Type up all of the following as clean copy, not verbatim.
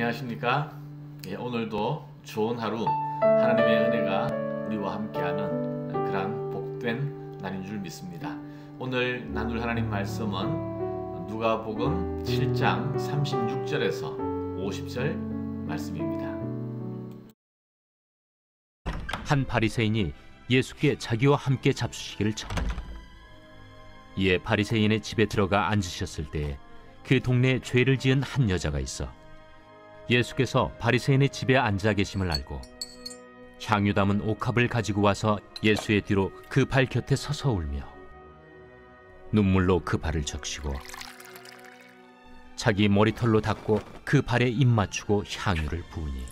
안녕하십니까? 오늘도 좋은 하루 하나님의 은혜가 우리와 함께하는 그런 복된 날인 줄 믿습니다. 오늘 나눌 하나님 말씀은 누가복음 7장 36절에서 50절 말씀입니다. 한 바리새인이 예수께 자기와 함께 잡수시기를 청하니 이에 바리새인의 집에 들어가 앉으셨을 때에 그 동네에 죄를 지은 한 여자가 있어 예수께서 바리새인의 집에 앉아 계심을 알고 향유 담은 옥합을 가지고 와서 예수의 뒤로 그 발 곁에 서서 울며 눈물로 그 발을 적시고 자기 머리털로 닦고 그 발에 입 맞추고 향유를 부으니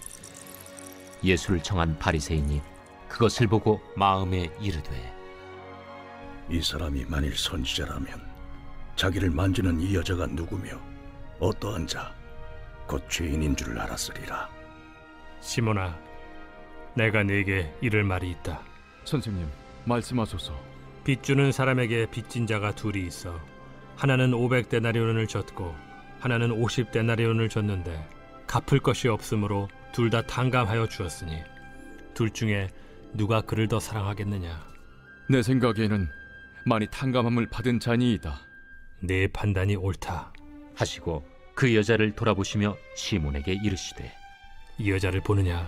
예수를 청한 바리새인이 그것을 보고 마음에 이르되 이 사람이 만일 선지자라면 자기를 만지는 이 여자가 누구며 어떠한 자 곧 죄인인 줄 알았으리라. 시몬아, 내가 네게 이를 말이 있다. 선생님, 말씀하소서. 빚 주는 사람에게 빚진 자가 둘이 있어 하나는 500데나리온을 줬고 하나는 50데나리온을 줬는데 갚을 것이 없으므로 둘 다 탕감하여 주었으니 둘 중에 누가 그를 더 사랑하겠느냐? 내 생각에는 많이 탕감함을 받은 자니이다. 네 판단이 옳다. 하시고 그 여자를 돌아보시며 시몬에게 이르시되 이 여자를 보느냐?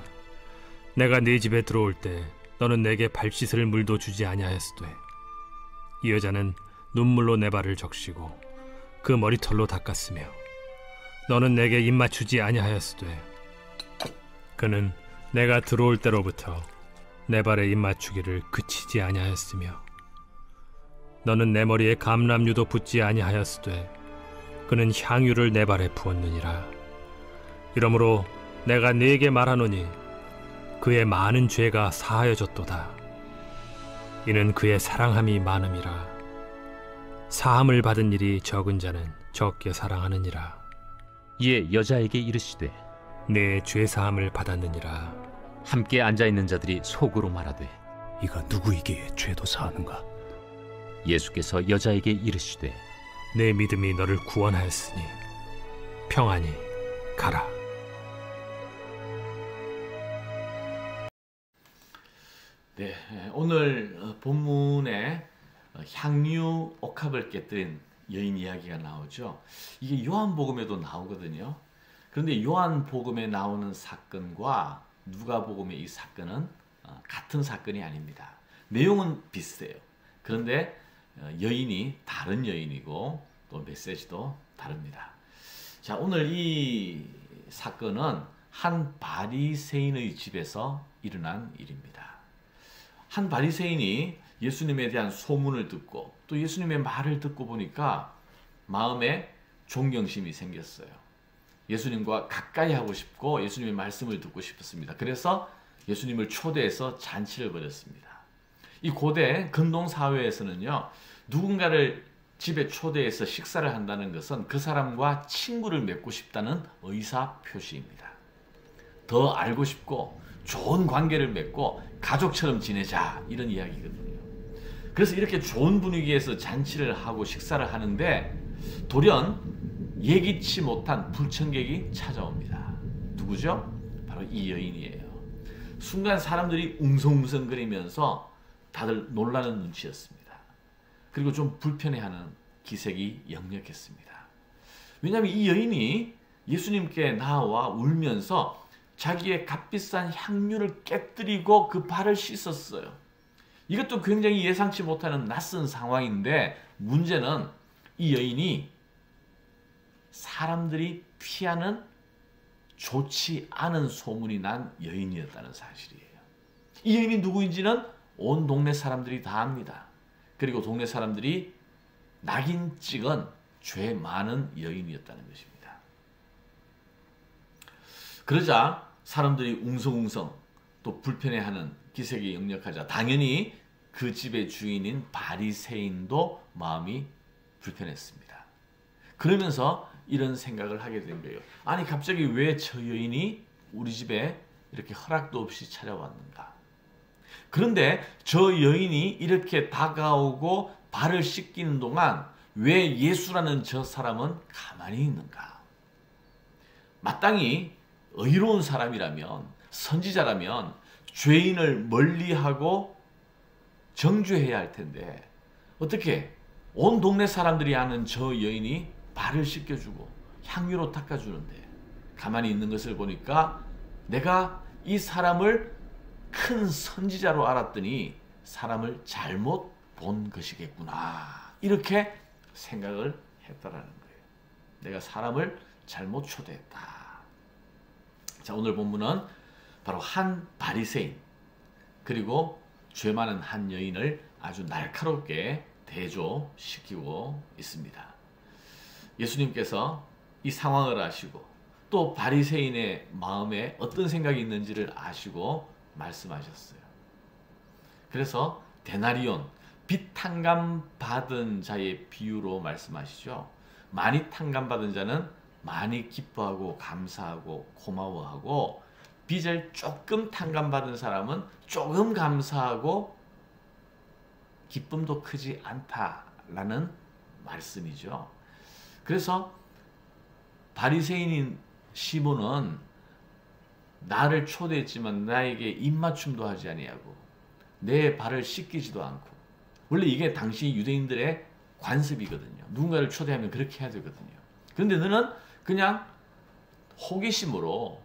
내가 네 집에 들어올 때 너는 내게 발 씻을 물도 주지 아니하였으되 이 여자는 눈물로 내 발을 적시고 그 머리털로 닦았으며 너는 내게 입 맞추지 아니하였으되 그는 내가 들어올 때로부터 내 발에 입 맞추기를 그치지 아니하였으며 너는 내 머리에 감람유도 붓지 아니하였으되 그는 향유를 내 발에 부었느니라. 이러므로 내가 네게 말하노니 그의 많은 죄가 사하여졌도다. 이는 그의 사랑함이 많음이라. 사함을 받은 일이 적은 자는 적게 사랑하느니라. 이에 여자에게 이르시되 내 죄 사함을 받았느니라. 함께 앉아있는 자들이 속으로 말하되 이가 누구이기에 죄도 사하는가? 예수께서 여자에게 이르시되 내 믿음이 너를 구원하였으니 평안히 가라. 네, 오늘 본문에 향유 옥합을 깨뜨린 여인 이야기가 나오죠. 이게 요한복음에도 나오거든요. 그런데 요한복음에 나오는 사건과 누가복음의 이 사건은 같은 사건이 아닙니다. 내용은 비슷해요. 그런데 여인이 다른 여인이고 또 메시지도 다릅니다. 자, 오늘 이 사건은 한 바리새인의 집에서 일어난 일입니다. 한 바리새인이 예수님에 대한 소문을 듣고 또 예수님의 말을 듣고 보니까 마음에 존경심이 생겼어요. 예수님과 가까이 하고 싶고 예수님의 말씀을 듣고 싶었습니다. 그래서 예수님을 초대해서 잔치를 벌였습니다. 이 고대 근동 사회에서는요, 누군가를 집에 초대해서 식사를 한다는 것은 그 사람과 친구를 맺고 싶다는 의사 표시입니다. 더 알고 싶고 좋은 관계를 맺고 가족처럼 지내자, 이런 이야기거든요. 그래서 이렇게 좋은 분위기에서 잔치를 하고 식사를 하는데 돌연 예기치 못한 불청객이 찾아옵니다. 누구죠? 바로 이 여인이에요. 순간 사람들이 웅성웅성거리면서 다들 놀라는 눈치였습니다. 그리고 좀 불편해하는 기색이 역력했습니다. 왜냐하면 이 여인이 예수님께 나와 울면서 자기의 값비싼 향유를 깨뜨리고 그 발을 씻었어요. 이것도 굉장히 예상치 못하는 낯선 상황인데 문제는 이 여인이 사람들이 피하는 좋지 않은 소문이 난 여인이었다는 사실이에요. 이 여인이 누구인지는 온 동네 사람들이 다 압니다. 그리고 동네 사람들이 낙인 찍은 죄 많은 여인이었다는 것입니다. 그러자 사람들이 웅성웅성 또 불편해하는 기색이 역력하자 당연히 그 집의 주인인 바리새인도 마음이 불편했습니다. 그러면서 이런 생각을 하게 된 거예요. 아니, 갑자기 왜 저 여인이 우리 집에 이렇게 허락도 없이 찾아왔는가? 그런데 저 여인이 이렇게 다가오고 발을 씻기는 동안 왜 예수라는 저 사람은 가만히 있는가? 마땅히 의로운 사람이라면, 선지자라면 죄인을 멀리하고 정죄해야 할 텐데 어떻게 온 동네 사람들이 아는 저 여인이 발을 씻겨주고 향유로 닦아주는데 가만히 있는 것을 보니까 내가 이 사람을 큰 선지자로 알았더니 사람을 잘못 본 것이겠구나, 이렇게 생각을 했다라는 거예요. 내가 사람을 잘못 초대했다. 자, 오늘 본문은 바로 한 바리새인 그리고 죄 많은 한 여인을 아주 날카롭게 대조시키고 있습니다. 예수님께서 이 상황을 아시고 또 바리새인의 마음에 어떤 생각이 있는지를 아시고 말씀하셨어요. 그래서 데나리온, 빚 탕감 받은 자의 비유로 말씀하시죠. 많이 탕감 받은 자는 많이 기뻐하고 감사하고 고마워하고, 빚을 조금 탕감 받은 사람은 조금 감사하고 기쁨도 크지 않다라는 말씀이죠. 그래서 바리새인인 시몬은 나를 초대했지만 나에게 입맞춤도 하지 아니하고 내 발을 씻기지도 않고, 원래 이게 당시 유대인들의 관습이거든요. 누군가를 초대하면 그렇게 해야 되거든요. 그런데 너는 그냥 호기심으로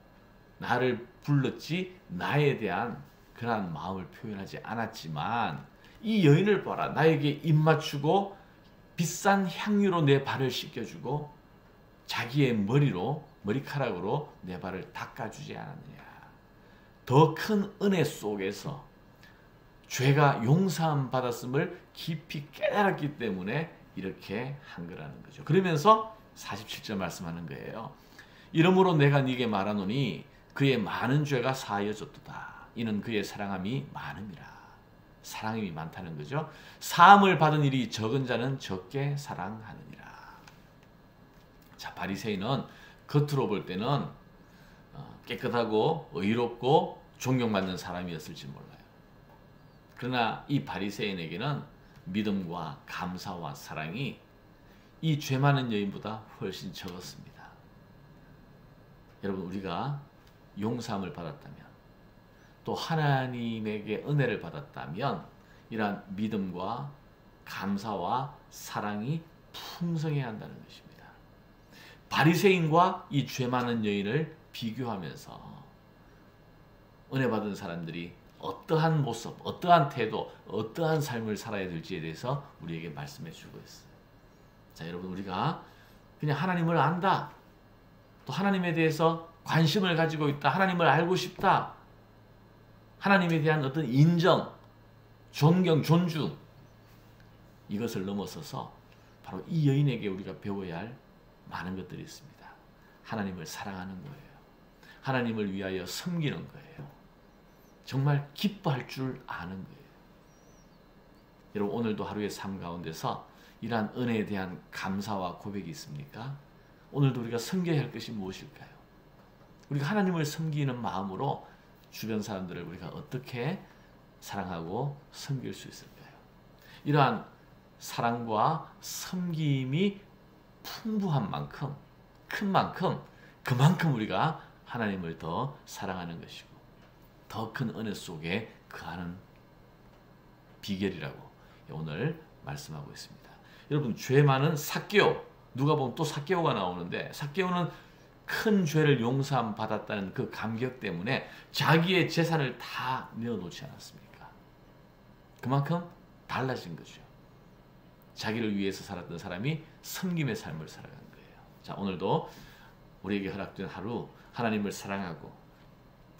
나를 불렀지 나에 대한 그러한 마음을 표현하지 않았지만, 이 여인을 봐라. 나에게 입맞추고 비싼 향유로 내 발을 씻겨주고 자기의 머리카락으로 내 발을 닦아주지 않았느냐. 더 큰 은혜 속에서 죄가 용서함 받았음을 깊이 깨달았기 때문에 이렇게 한 거라는 거죠. 그러면서 47절 말씀하는 거예요. 이러므로 내가 네게 말하노니 그의 많은 죄가 사하여졌도다. 이는 그의 사랑함이 많음이라. 사랑이 많다는 거죠. 사함을 받은 일이 적은 자는 적게 사랑하느니라. 자, 바리새인은 겉으로 볼 때는 깨끗하고 의롭고 존경받는 사람이었을지 몰라요. 그러나 이 바리새인에게는 믿음과 감사와 사랑이 이 죄 많은 여인보다 훨씬 적었습니다. 여러분, 우리가 용서함을 받았다면 또 하나님에게 은혜를 받았다면 이러한 믿음과 감사와 사랑이 풍성해야 한다는 것입니다. 바리새인과 이 죄 많은 여인을 비교하면서 은혜 받은 사람들이 어떠한 모습, 어떠한 태도, 어떠한 삶을 살아야 될지에 대해서 우리에게 말씀해 주고 있어요. 자, 여러분, 우리가 그냥 하나님을 안다, 또 하나님에 대해서 관심을 가지고 있다, 하나님을 알고 싶다, 하나님에 대한 어떤 인정, 존경, 존중, 이것을 넘어서서 바로 이 여인에게 우리가 배워야 할 많은 것들이 있습니다. 하나님을 사랑하는 거예요. 하나님을 위하여 섬기는 거예요. 정말 기뻐할 줄 아는 거예요. 여러분, 오늘도 하루의 삶 가운데서 이러한 은혜에 대한 감사와 고백이 있습니까? 오늘도 우리가 섬겨야 할 것이 무엇일까요? 우리가 하나님을 섬기는 마음으로 주변 사람들을 우리가 어떻게 사랑하고 섬길 수 있을까요? 이러한 사랑과 섬김이 풍부한 만큼, 큰 만큼, 그만큼 우리가 하나님을 더 사랑하는 것이고 더 큰 은혜 속에 거하는 비결이라고 오늘 말씀하고 있습니다. 여러분, 죄 많은 삭개오, 누가 보면 또 삭개오가 나오는데, 삭개오는 큰 죄를 용서함 받았다는 그 감격 때문에 자기의 재산을 다 내어놓지 않았습니까? 그만큼 달라진 거죠. 자기를 위해서 살았던 사람이 섬김의 삶을 살아간 거예요. 자, 오늘도 우리에게 허락된 하루, 하나님을 사랑하고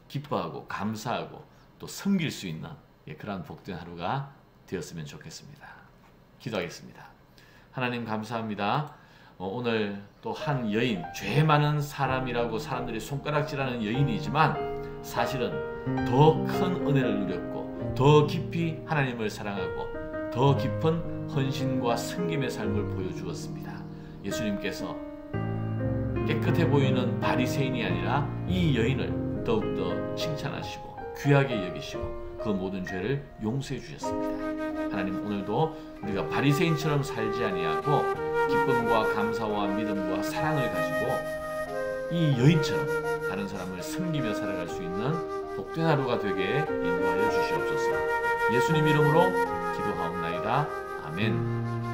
기뻐하고 감사하고 또 섬길 수 있는 그러한 복된 하루가 되었으면 좋겠습니다. 기도하겠습니다. 하나님, 감사합니다. 오늘 또 한 여인, 죄 많은 사람이라고 사람들이 손가락질하는 여인이지만 사실은 더 큰 은혜를 누렸고 더 깊이 하나님을 사랑하고 더 깊은 헌신과 섬김의 삶을 보여주었습니다. 예수님께서 깨끗해 보이는 바리새인이 아니라 이 여인을 더욱더 칭찬하시고 귀하게 여기시고 그 모든 죄를 용서해 주셨습니다. 하나님, 오늘도 우리가 바리새인처럼 살지 아니하고 기쁨과 감사와 믿음과 사랑을 가지고 이 여인처럼 다른 사람을 섬기며 살아갈 수 있는 복된 하루가 되게 인도하여 주시옵소서. 예수님 이름으로 기도하옵나이다. 아멘.